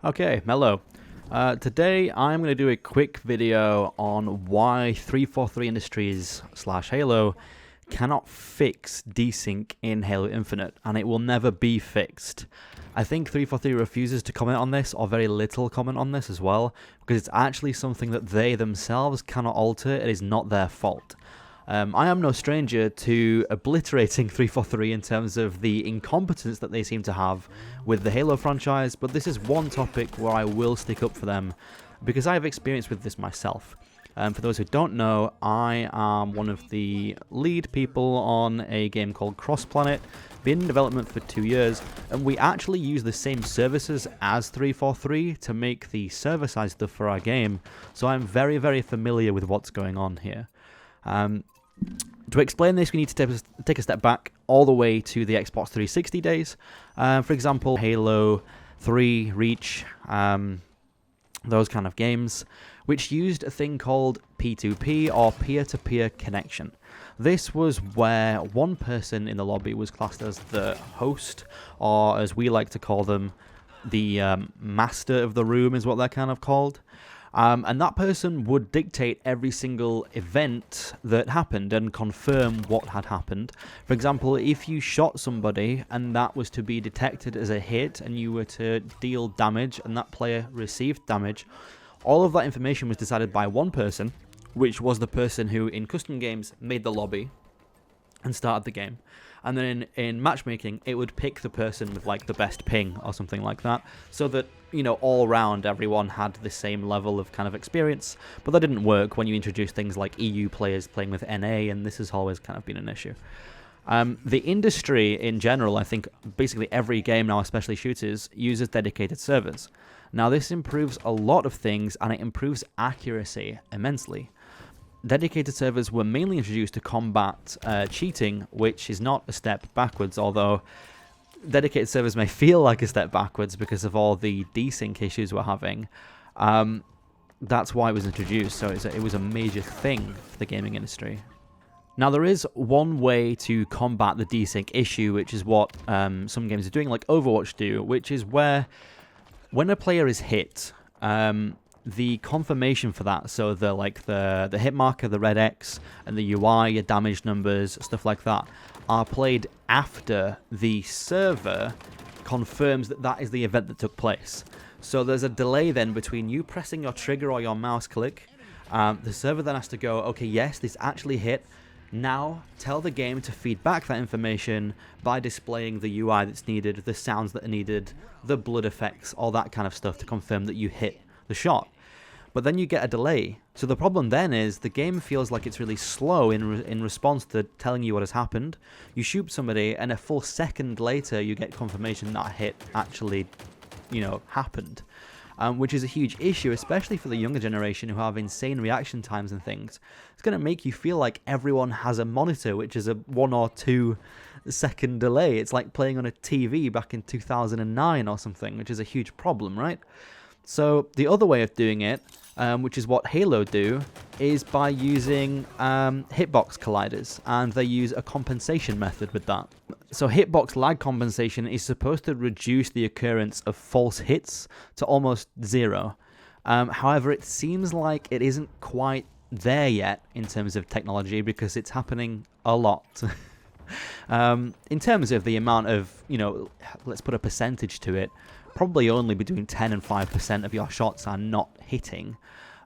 Okay, hello. Today I'm going to do a quick video on why 343 Industries / Halo cannot fix desync in Halo Infinite, and it will never be fixed. I think 343 refuses to comment on this, or very little comment on this as well, because it's actually something that they themselves cannot alter. It is not their fault. I am no stranger to obliterating 343 in terms of the incompetence that they seem to have with the Halo franchise, but this is one topic where I will stick up for them, because I have experience with this myself. For those who don't know, I am one of the lead people on a game called Cross Planet, been in development for 2 years, and we actually use the same services as 343 to make the server-side stuff for our game, so I'm very, very familiar with what's going on here. To explain this, we need to take a step back all the way to the Xbox 360 days. For example, Halo 3, Reach, those kind of games, which used a thing called P2P, or peer-to-peer connection. This was where one person in the lobby was classed as the host, or as we like to call them, the master of the room is what they're kind of called. And that person would dictate every single event that happened and confirm what had happened. For example, if you shot somebody and that was to be detected as a hit and you were to deal damage and that player received damage, all of that information was decided by one person, which was the person who in custom games made the lobby and started the game. And then in matchmaking, it would pick the person with like the best ping or something like that, so that, you know, all round everyone had the same level of kind of experience. But that didn't work when you introduced things like EU players playing with NA, and this has always kind of been an issue. The industry in general, I think basically every game now, especially shooters, uses dedicated servers. Now this improves a lot of things, and it improves accuracy immensely. Dedicated servers were mainly introduced to combat cheating, which is not a step backwards, although dedicated servers may feel like a step backwards because of all the desync issues we're having. That's why it was introduced, so it was a major thing for the gaming industry. Now, there is one way to combat the desync issue, which is what some games are doing, like Overwatch do, which is where when a player is hit, the confirmation for that, so the hit marker, the red X, and the UI, your damage numbers, stuff like that, are played after the server confirms that that is the event that took place. So there's a delay then between you pressing your trigger or your mouse click. The server then has to go, okay, yes, this actually hit. Now tell the game to feed back that information by displaying the UI that's needed, the sounds that are needed, the blood effects, all that kind of stuff to confirm that you hit the shot. But then you get a delay. So the problem then is the game feels like it's really slow in response to telling you what has happened. You shoot somebody, and a full second later you get confirmation that hit actually, happened. Which is a huge issue, especially for the younger generation who have insane reaction times and things. It's going to make you feel like everyone has a monitor, which is a 1 or 2 second delay. It's like playing on a TV back in 2009 or something, which is a huge problem, right? So the other way of doing it, which is what Halo do, is by using hitbox colliders, and they use a compensation method with that. So hitbox lag compensation is supposed to reduce the occurrence of false hits to almost 0. However, it seems like it isn't quite there yet in terms of technology, because it's happening a lot. In terms of the amount of, let's put a percentage to it, probably only between 10 and 5% of your shots are not hitting.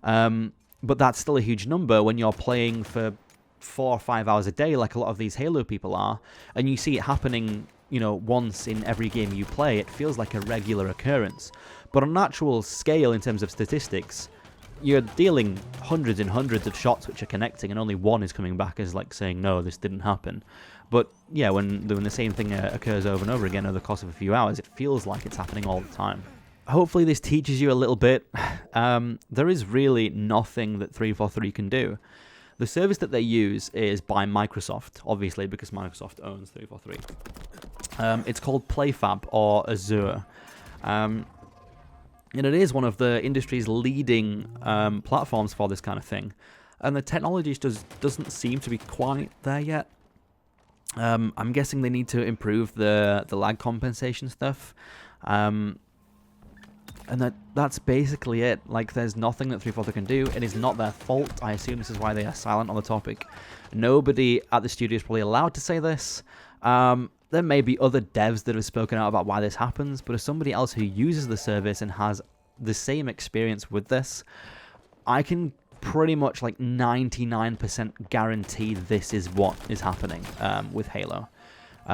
But that's still a huge number when you're playing for 4 or 5 hours a day, like a lot of these Halo people are, and you see it happening, once in every game you play. It feels like a regular occurrence. But on an actual scale, in terms of statistics, you're dealing hundreds and hundreds of shots which are connecting, and only one is coming back as like saying, no, this didn't happen. But yeah, when the same thing occurs over and over again over the course of a few hours, it feels like it's happening all the time. Hopefully this teaches you a little bit. There is really nothing that 343 can do. The service that they use is by Microsoft, obviously, because Microsoft owns 343. It's called PlayFab, or Azure. And it is one of the industry's leading platforms for this kind of thing. And the technology just doesn't seem to be quite there yet. I'm guessing they need to improve the lag compensation stuff. And that's basically it. Like, there's nothing that 343 can do. It is not their fault. I assume this is why they are silent on the topic. Nobody at the studio is probably allowed to say this. There may be other devs that have spoken out about why this happens, but as somebody else who uses the service and has the same experience with this, I can pretty much like 99% guarantee this is what is happening with Halo.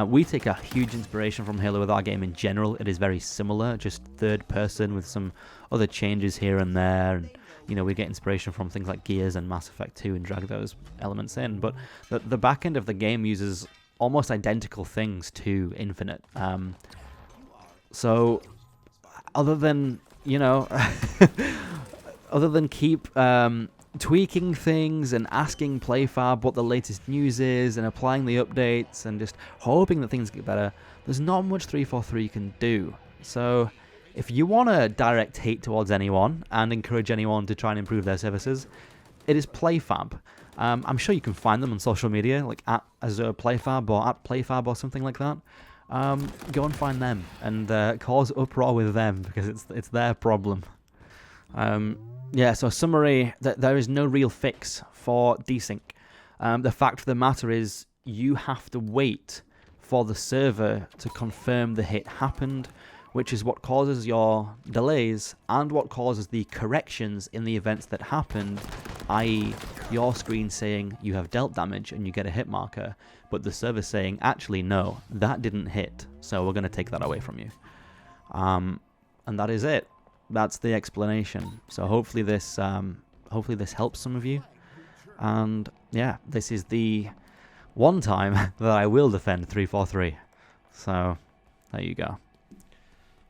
We take a huge inspiration from Halo with our game in general. It is very similar, just third person with some other changes here and there. And, you know, we get inspiration from things like Gears and Mass Effect 2 and drag those elements in. But the back end of the game uses almost identical things to Infinite. So, other than, you know, other than keep tweaking things and asking PlayFab what the latest news is and applying the updates and just hoping that things get better, there's not much 343 can do. So if you want to direct hate towards anyone and encourage anyone to try and improve their services, it is PlayFab. I'm sure you can find them on social media, like at Azure PlayFab or at PlayFab or something like that. Go and find them and cause uproar with them, because it's their problem. Yeah, so summary, there is no real fix for desync. The fact of the matter is you have to wait for the server to confirm the hit happened, which is what causes your delays and what causes the corrections in the events that happened, i.e. your screen saying you have dealt damage and you get a hit marker, but the server saying, actually no, that didn't hit, so we're going to take that away from you. And that is it. That's the explanation. So hopefully this helps some of you. And yeah, this is the one time that I will defend 343. So there you go.